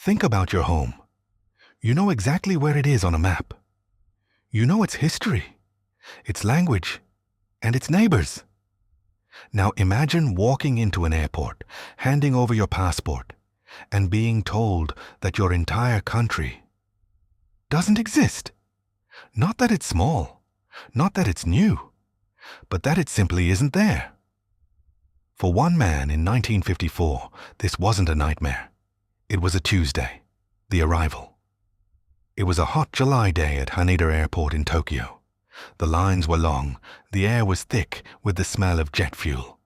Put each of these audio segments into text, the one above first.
Think about your home. You know exactly where it is on a map. You know its history, its language, and its neighbors. Now imagine walking into an airport, handing over your passport, and being told that your entire country doesn't exist. Not that it's small, not that it's new, but that it simply isn't there. For one man in 1954, this wasn't a nightmare. It was a Tuesday, the arrival. It was a hot July day at Haneda Airport in Tokyo. The lines were long, the air was thick with the smell of jet fuel.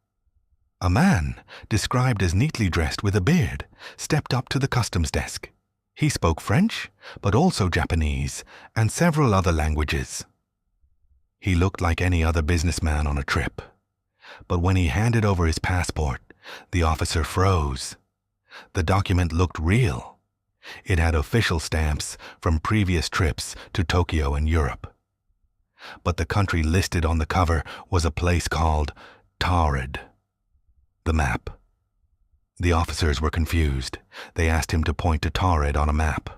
A man, described as neatly dressed with a beard, stepped up to the customs desk. He spoke French, but also Japanese, and several other languages. He looked like any other businessman on a trip. But when he handed over his passport, the officer froze. The document looked real. It had official stamps from previous trips to Tokyo and Europe. But the country listed on the cover was a place called Taured. The map. The officers were confused. They asked him to point to Taured on a map.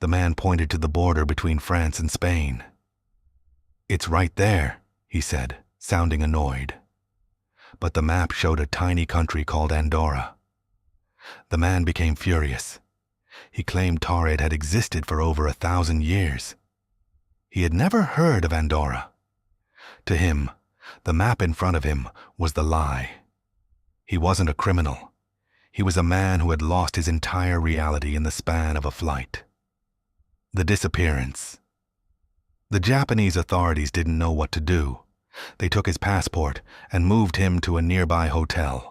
The man pointed to the border between France and Spain. "It's right there," he said, sounding annoyed. But the map showed a tiny country called Andorra. The man became furious. He claimed Taured had existed for over 1,000 years. He had never heard of Andorra. To him, the map in front of him was the lie. He wasn't a criminal. He was a man who had lost his entire reality in the span of a flight. The disappearance. The Japanese authorities didn't know what to do. They took his passport and moved him to a nearby hotel.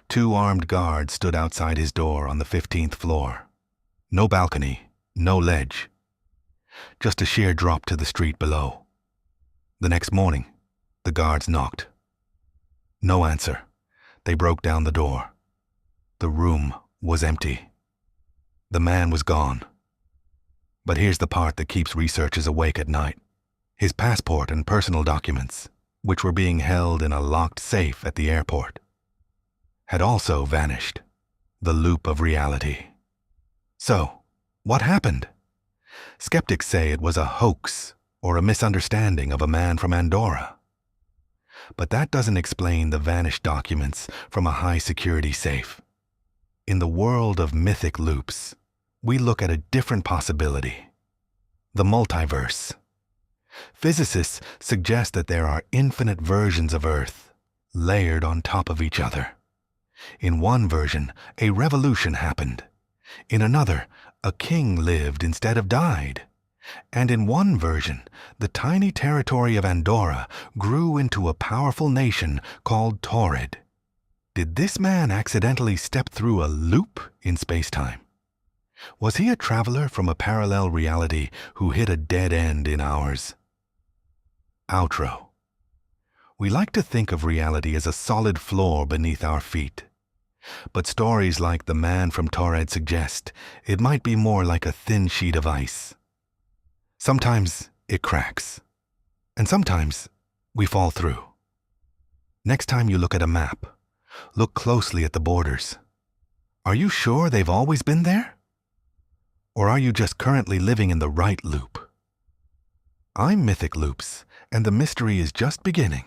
2 armed guards stood outside his door on the 15th floor. No balcony, no ledge. Just a sheer drop to the street below. The next morning, the guards knocked. No answer. They broke down the door. The room was empty. The man was gone. But here's the part that keeps researchers awake at night. His passport and personal documents, which were being held in a locked safe at the airport, had also vanished. The loop of reality. So, what happened? Skeptics say it was a hoax or a misunderstanding of a man from Andorra. But that doesn't explain the vanished documents from a high-security safe. In the world of Mythic Loops, we look at a different possibility. The multiverse. Physicists suggest that there are infinite versions of Earth, layered on top of each other. In one version, a revolution happened. In another, a king lived instead of died. And in one version, the tiny territory of Andorra grew into a powerful nation called Taured. Did this man accidentally step through a loop in space-time? Was he a traveler from a parallel reality who hit a dead end in ours? Outro. We like to think of reality as a solid floor beneath our feet. But stories like the man from Taured suggest it might be more like a thin sheet of ice. Sometimes it cracks, and sometimes we fall through. Next time you look at a map, look closely at the borders. Are you sure they've always been there? Or are you just currently living in the right loop? I'm Mythic Loops, and the mystery is just beginning.